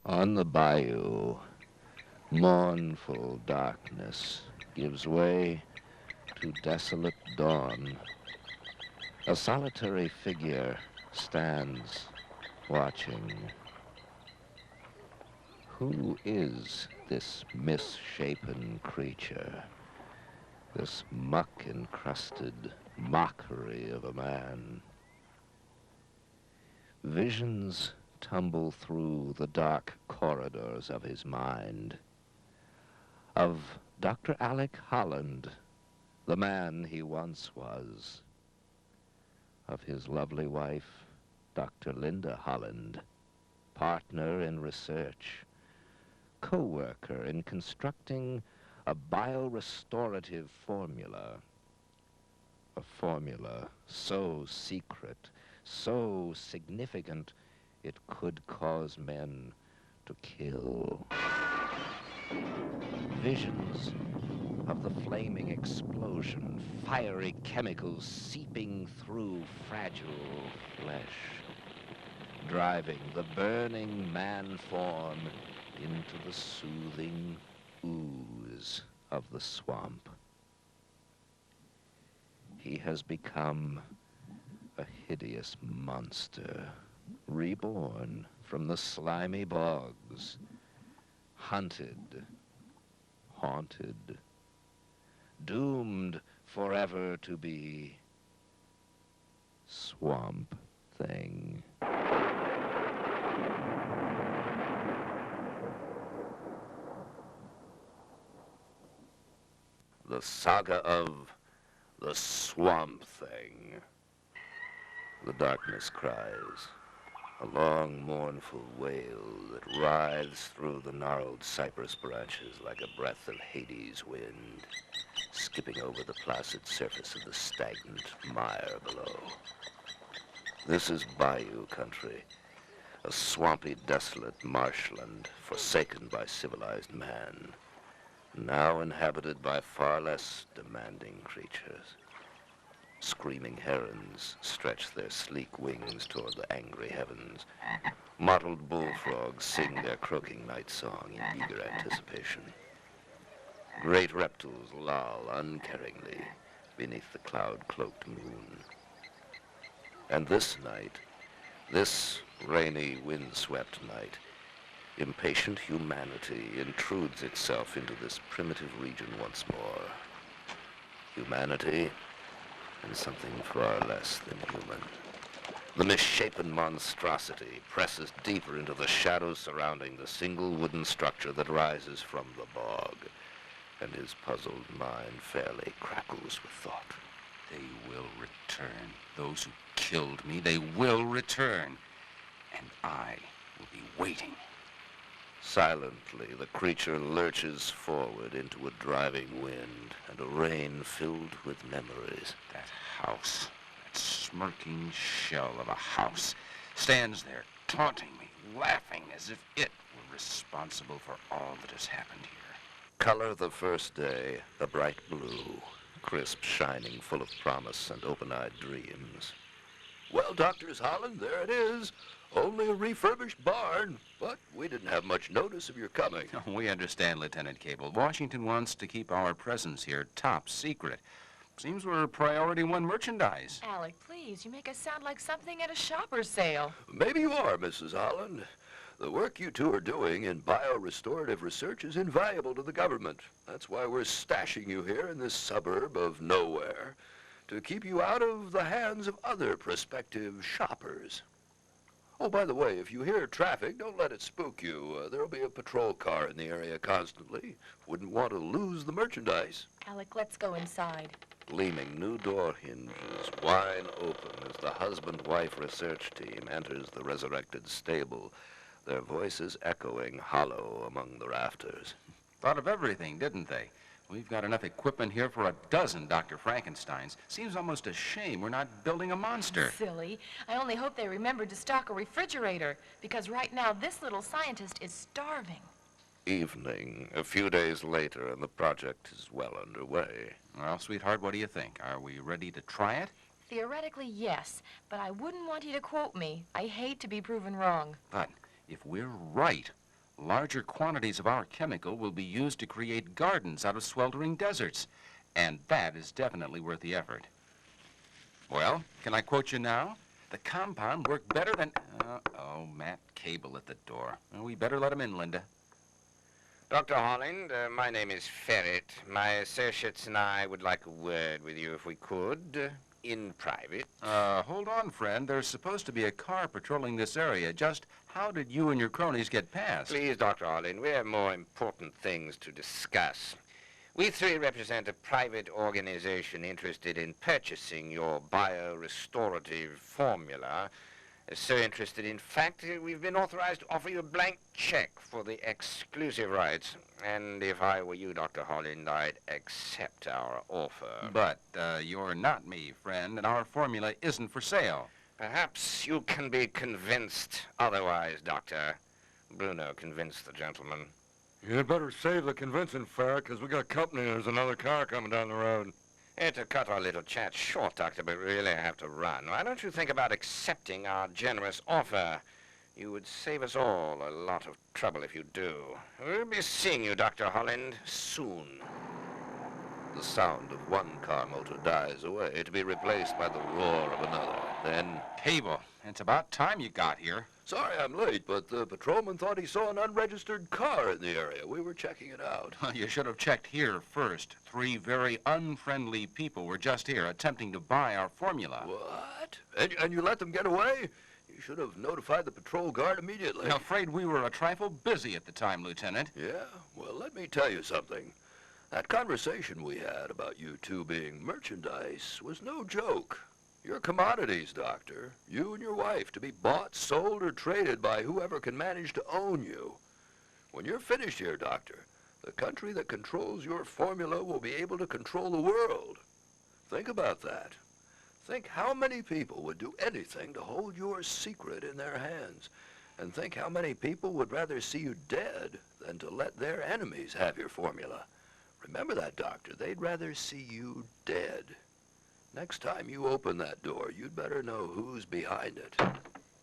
On the bayou, mournful darkness gives way to desolate dawn. A solitary figure stands watching. Who is this misshapen creature, this muck-encrusted mockery of a man? Visions tumble through the dark corridors of his mind of Dr. Alec Holland, the man he once was, of his lovely wife, Dr. Linda Holland, partner in research, co-worker in constructing a biorestorative formula, a formula so secret, so significant, it could cause men to kill. Visions of the flaming explosion, fiery chemicals seeping through fragile flesh, driving the burning man form into the soothing ooze of the swamp. He has become a hideous monster, reborn from the slimy bogs, hunted, haunted, doomed forever to be Swamp Thing. The saga of the Swamp Thing. The darkness cries, a long, mournful wail that writhes through the gnarled cypress branches like a breath of Hades' wind, skipping over the placid surface of the stagnant mire below. This is bayou country, a swampy, desolate marshland forsaken by civilized man, now inhabited by far less demanding creatures. Screaming herons stretch their sleek wings toward the angry heavens. Mottled bullfrogs sing their croaking night song in eager anticipation. Great reptiles loll uncaringly beneath the cloud-cloaked moon. And this night, this rainy, wind-swept night, impatient humanity intrudes itself into this primitive region once more. Humanity and something far less than human. The misshapen monstrosity presses deeper into the shadows surrounding the single wooden structure that rises from the bog, and his puzzled mind fairly crackles with thought. They will return. Those who killed me, they will return. And I will be waiting. Silently, the creature lurches forward into a driving wind and a rain filled with memories. That house, that smirking shell of a house, stands there taunting me, laughing as if it were responsible for all that has happened here. Color the first day, a bright blue, crisp, shining, full of promise and open-eyed dreams. Well, Doctors Holland, there it is. Only a refurbished barn, but we didn't have much notice of your coming. We understand, Lieutenant Cable. Washington wants to keep our presence here top secret. Seems we're priority one merchandise. Alec, please, you make us sound like something at a shopper's sale. Maybe you are, Mrs. Holland. The work you two are doing in biorestorative research is invaluable to the government. That's why we're stashing you here in this suburb of nowhere, to keep you out of the hands of other prospective shoppers. Oh, by the way, if you hear traffic, don't let it spook you. There'll be a patrol car in the area constantly. Wouldn't want to lose the merchandise. Alec, let's go inside. Gleaming new door hinges, wide open as the husband-wife research team enters the resurrected stable, their voices echoing hollow among the rafters. Thought of everything, didn't they? We've got enough equipment here for a dozen Dr. Frankensteins. Seems almost a shame we're not building a monster. Silly. I only hope they remembered to stock a refrigerator, because right now this little scientist is starving. Evening, a few days later, and the project is well underway. Well, sweetheart, what do you think? Are we ready to try it? Theoretically, yes, but I wouldn't want you to quote me. I hate to be proven wrong. But if we're right, Larger quantities of our chemical will be used to create gardens out of sweltering deserts. And that is definitely worth the effort. Well, can I quote you now? The compound worked better than... oh, Matt Cable at the door. Well, we better let him in, Linda. Dr. Holland, my name is Ferret. My associates and I would like a word with you if we could, in private. Hold on, friend. There's supposed to be a car patrolling this area. Just how did you and your cronies get past? Please, Dr. Holland, we have more important things to discuss. We three represent a private organization interested in purchasing your biorestorative formula. So interested, in fact, we've been authorized to offer you a blank check for the exclusive rights. And if I were you, Dr. Holland, I'd accept our offer. But you're not me, friend, and our formula isn't for sale. Perhaps you can be convinced otherwise, Doctor. Bruno convinced the gentleman. You'd better save the convincing, Farrah, because we got company and there's another car coming down the road. To cut our little chat short, Doctor, but really I have to run. Why don't you think about accepting our generous offer? You would save us all a lot of trouble if you do. We'll be seeing you, Dr. Holland, soon. The sound of one car motor dies away to be replaced by the roar of another. Then... Cable, it's about time you got here. Sorry I'm late, but the patrolman thought he saw an unregistered car in the area. We were checking it out. You should have checked here first. 3 very unfriendly people were just here attempting to buy our formula. What? And you let them get away? You should have notified the patrol guard immediately. I'm afraid we were a trifle busy at the time, Lieutenant. Yeah? Well, let me tell you something. That conversation we had about you two being merchandise was no joke. You're commodities, Doctor. You and your wife to be bought, sold, or traded by whoever can manage to own you. When you're finished here, Doctor, the country that controls your formula will be able to control the world. Think about that. Think how many people would do anything to hold your secret in their hands. And think how many people would rather see you dead than to let their enemies have your formula. Remember that, Doctor. They'd rather see you dead. Next time you open that door, you'd better know who's behind it.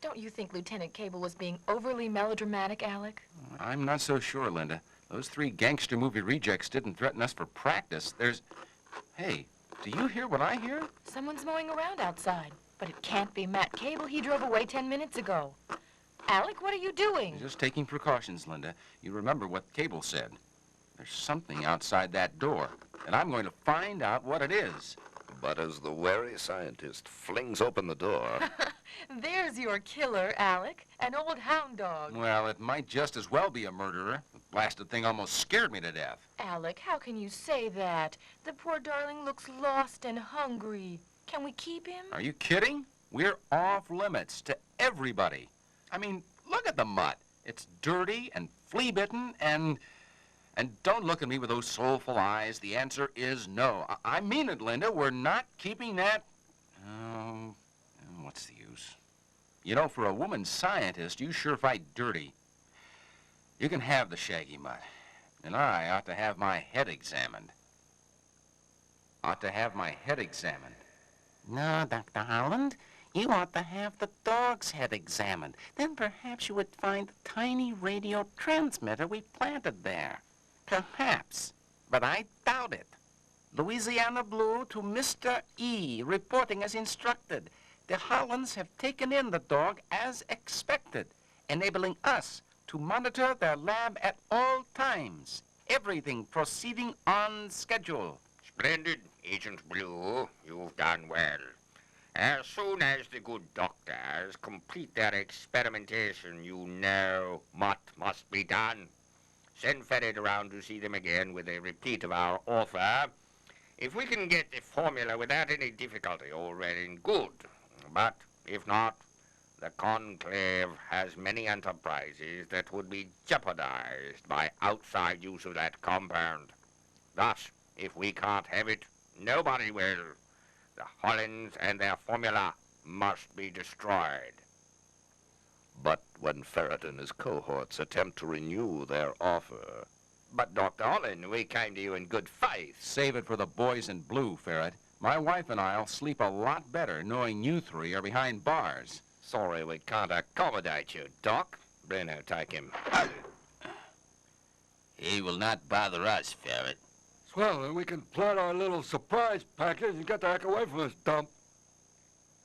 Don't you think Lieutenant Cable was being overly melodramatic, Alec? I'm not so sure, Linda. Those 3 gangster movie rejects didn't threaten us for practice. Hey, do you hear what I hear? Someone's mowing around outside. But it can't be Matt Cable. He drove away 10 minutes ago. Alec, what are you doing? Just taking precautions, Linda. You remember what Cable said. There's something outside that door, and I'm going to find out what it is. But as the wary scientist flings open the door... There's your killer, Alec. An old hound dog. Well, it might just as well be a murderer. The blasted thing almost scared me to death. Alec, how can you say that? The poor darling looks lost and hungry. Can we keep him? Are you kidding? We're off limits to everybody. I mean, look at the mutt. It's dirty and flea-bitten and don't look at me with those soulful eyes. The answer is no. I mean it, Linda. We're not keeping that... Oh, what's the use? You know, for a woman scientist, you sure fight dirty. You can have the shaggy mutt. And I ought to have my head examined. No, Dr. Holland. You ought to have the dog's head examined. Then perhaps you would find the tiny radio transmitter we planted there. Perhaps, but I doubt it. Louisiana Blue to Mr. E, reporting as instructed. The Hollands have taken in the dog as expected, enabling us to monitor their lab at all times. Everything proceeding on schedule. Splendid, Agent Blue. You've done well. As soon as the good doctors complete their experimentation, you know what must be done. Send Ferret around to see them again with a repeat of our offer. If we can get the formula without any difficulty, all well and good. But if not, the Conclave has many enterprises that would be jeopardized by outside use of that compound. Thus, if we can't have it, nobody will. The Hollands and their formula must be destroyed. But when Ferret and his cohorts attempt to renew their offer... But, Dr. Holland, we came to you in good faith. Save it for the boys in blue, Ferret. My wife and I'll sleep a lot better knowing you 3 are behind bars. Sorry we can't accommodate you, Doc. Bruno, take him. He will not bother us, Ferret. Swell, then we can plant our little surprise package and get the heck away from this dump.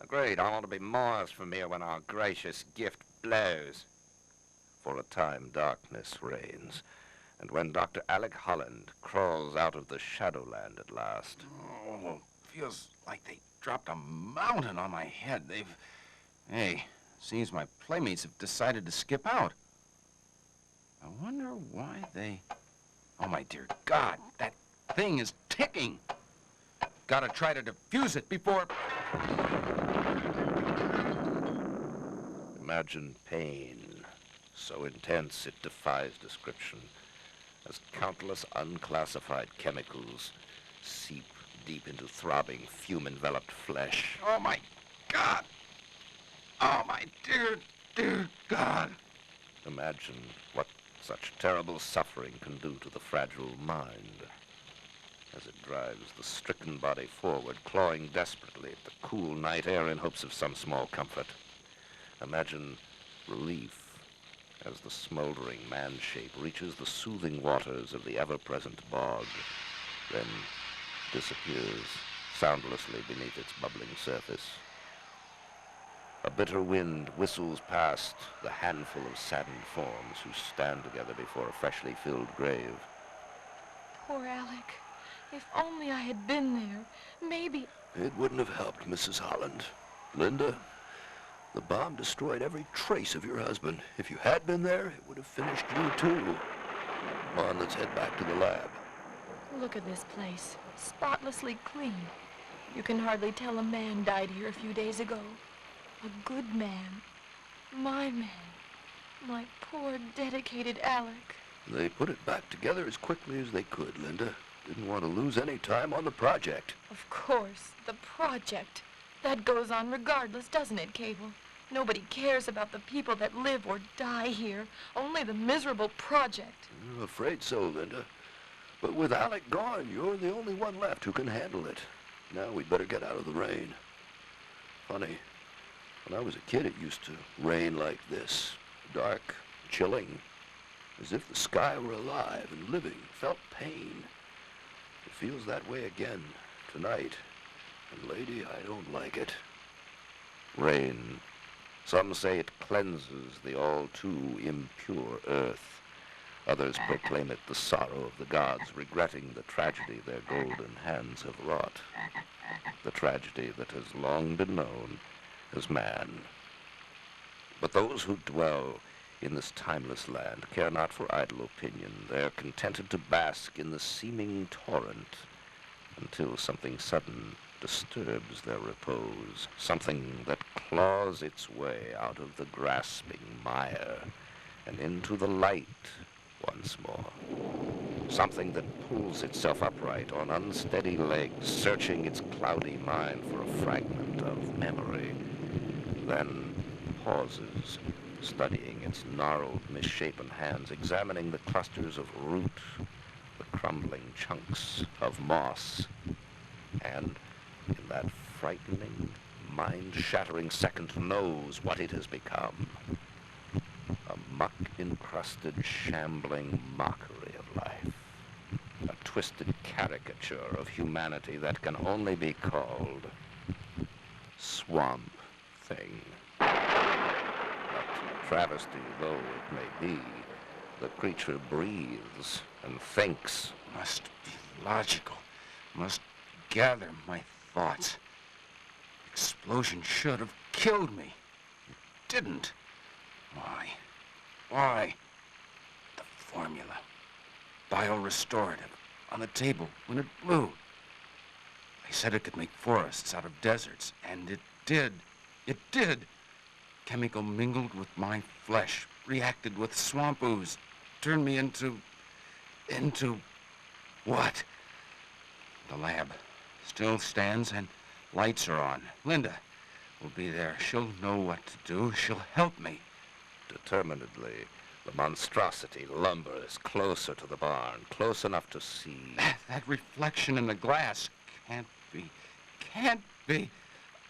Agreed. I want to be miles from here when our gracious gift blows. For a time, darkness reigns. And when Dr. Alec Holland crawls out of the Shadowland at last... Oh, feels like they dropped a mountain on my head. Hey, seems my playmates have decided to skip out. I wonder why they... Oh, my dear God, that thing is ticking. Gotta try to defuse it before... Imagine pain, so intense it defies description, as countless unclassified chemicals seep deep into throbbing, fume-enveloped flesh. Oh, my God. Oh, my dear God. Imagine what such terrible suffering can do to the fragile mind as it drives the stricken body forward, clawing desperately at the cool night air in hopes of some small comfort. Imagine relief as the smoldering man-shape reaches the soothing waters of the ever-present bog, then disappears soundlessly beneath its bubbling surface. A bitter wind whistles past the handful of saddened forms who stand together before a freshly filled grave. Poor Alec. If only I had been there, maybe... It wouldn't have helped, Mrs. Holland. Linda, the bomb destroyed every trace of your husband. If you had been there, it would have finished you too. Come on, let's head back to the lab. Look at this place. Spotlessly clean. You can hardly tell a man died here a few days ago. A good man. My man. My poor, dedicated Alec. They put it back together as quickly as they could, Linda. Didn't want to lose any time on the project. Of course, the project. That goes on regardless, doesn't it, Cable? Nobody cares about the people that live or die here. Only the miserable project. I'm afraid so, Linda. But with Alec gone, you're the only one left who can handle it. Now we'd better get out of the rain. Funny, when I was a kid, it used to rain like this. Dark, chilling, as if the sky were alive and living, felt pain. It feels that way again tonight. And lady, I don't like it. Rain. Some say it cleanses the all-too impure earth. Others proclaim it the sorrow of the gods, regretting the tragedy their golden hands have wrought. The tragedy that has long been known as man. But those who dwell in this timeless land care not for idle opinion. They're contented to bask in the seeming torrent until something sudden disturbs their repose, something that claws its way out of the grasping mire and into the light once more. Something that pulls itself upright on unsteady legs, searching its cloudy mind for a fragment of memory, then pauses, studying its gnarled, misshapen hands, examining the clusters of root, the crumbling chunks of moss, and in that frightening, mind-shattering second knows what it has become. A muck-encrusted, shambling mockery of life. A twisted caricature of humanity that can only be called Swamp Thing. But travesty though it may be, the creature breathes and thinks. Must be logical. Must gather my thoughts. Explosion should have killed me. It didn't. Why? Why? The formula. Biorestorative. On the table when it blew. They said it could make forests out of deserts, and it did. It did. Chemical mingled with my flesh, reacted with swamp ooze, turned me into what? The lab still stands and lights are on. Linda will be there. She'll know what to do. She'll help me. Determinedly, the monstrosity lumbers closer to the barn, close enough to see. That reflection in the glass can't be.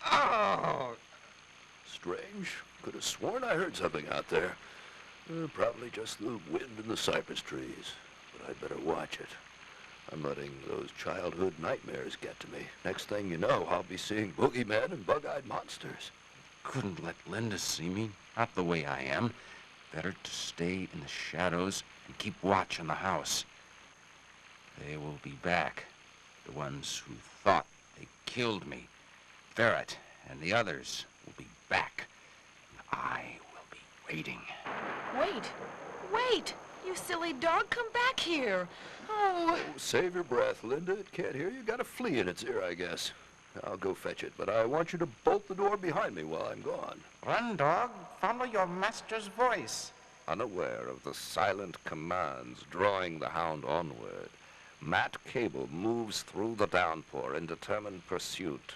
Oh! Strange. Could have sworn I heard something out there. Probably just the wind in the cypress trees. but I'd better watch it. I'm letting those childhood nightmares get to me. Next thing you know, I'll be seeing boogeymen and bug-eyed monsters. Couldn't let Linda see me, not the way I am. Better to stay in the shadows and keep watch on the house. They will be back, the ones who thought they killed me. Ferret and the others will be back, and I will be waiting. Wait! Wait! You silly dog, come back here! Oh! Oh, save your breath, Linda. It can't hear you. Got a flea in its ear, I guess. I'll go fetch it, but I want you to bolt the door behind me while I'm gone. Run, dog. Follow your master's voice. Unaware of the silent commands drawing the hound onward, Matt Cable moves through the downpour in determined pursuit.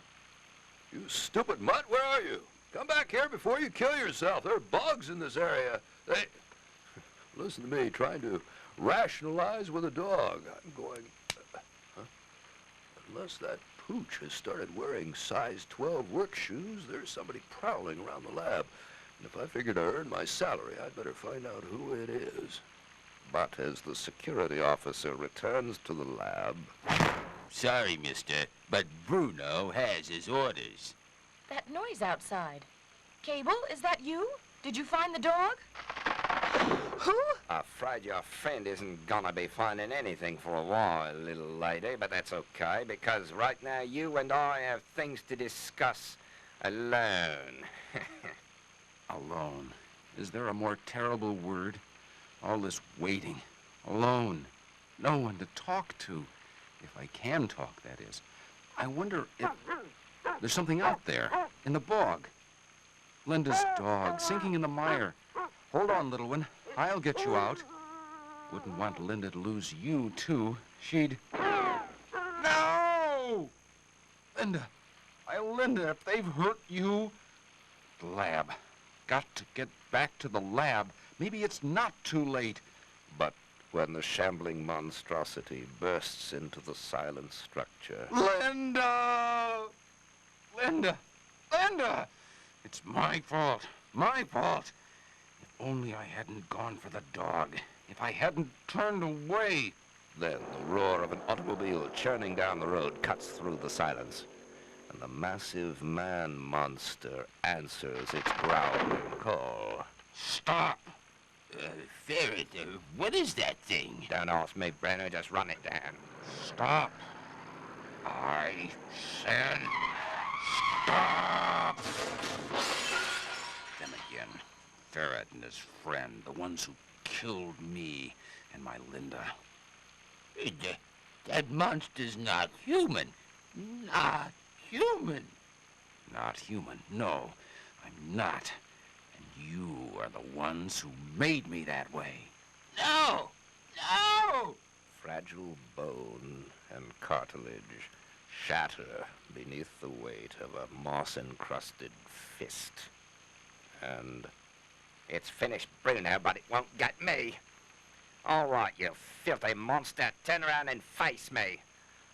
You stupid mutt, where are you? Come back here before you kill yourself. There are bugs in this area. They... Listen to me, trying to rationalize with a dog. I'm going... Unless that pooch has started wearing size 12 work shoes, there's somebody prowling around the lab. And if I figure to earn my salary, I'd better find out who it is. But as the security officer returns to the lab... Sorry, mister, but Bruno has his orders. That noise outside. Cable, is that you? Did you find the dog? Who? Afraid your friend isn't gonna be finding anything for a while, little lady, but that's okay, because right now you and I have things to discuss alone. Alone. Is there a more terrible word? All this waiting. Alone. No one to talk to. If I can talk, that is. I wonder if... There's something out there, in the bog. Linda's dog, sinking in the mire. Hold on, little one. I'll get you out. Wouldn't want Linda to lose you, too. She'd... No! Linda! Linda, if they've hurt you... The lab. Got to get back to the lab. Maybe it's not too late. But when the shambling monstrosity bursts into the silent structure... Linda! Linda! Linda! It's my fault. My fault. If only I hadn't gone for the dog. If I hadn't turned away. Then the roar of an automobile churning down the road cuts through the silence, and the massive man monster answers its growling call. Stop! Ferret, what is that thing? Don't ask me, Brenner. Just run it down. Stop! I said stop! Them again. Ferret and his friend, the ones who killed me and my Linda. That monster's not human. Not human. Not human, no. I'm not. And you are the ones who made me that way. No! No! Fragile bone and cartilage shatter beneath the weight of a moss-encrusted fist. And It's finished, Bruno, but it won't get me. All right, you filthy monster. Turn around and face me.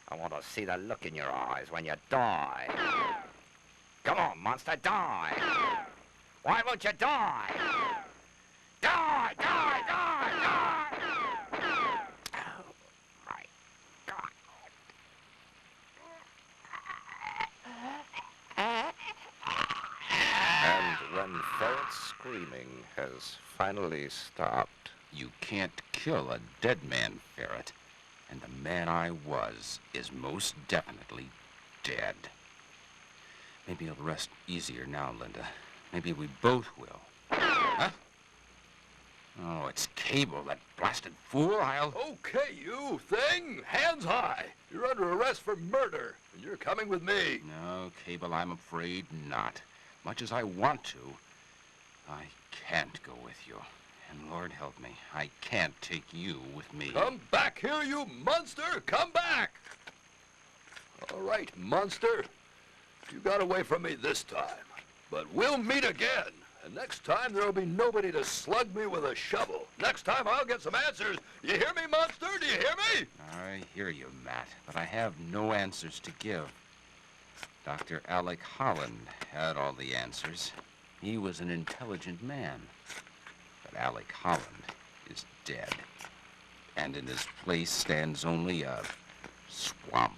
I want to see the look in your eyes when you die. Come on, monster, die. Why won't you die? Die, die, die, die! Oh, my God. And when Ferret's screaming has finally stopped, You can't kill a dead man, Ferret. And the man I was is most definitely dead. Maybe you'll rest easier now, Linda. Maybe we both will. Huh? Oh, it's Cable, that blasted fool. I'll... Okay, you thing! Hands high! You're under arrest for murder, and you're coming with me. No, Cable, I'm afraid not. Much as I want to, I can't go with you. And Lord help me, I can't take you with me. Come back here, you monster! Come back! All right, monster. You got away from me this time. But we'll meet again. And next time, there'll be nobody to slug me with a shovel. Next time, I'll get some answers. You hear me, monster? Do you hear me? I hear you, Matt, but I have no answers to give. Dr. Alec Holland had all the answers. He was an intelligent man. But Alec Holland is dead. And in his place stands only a swamp.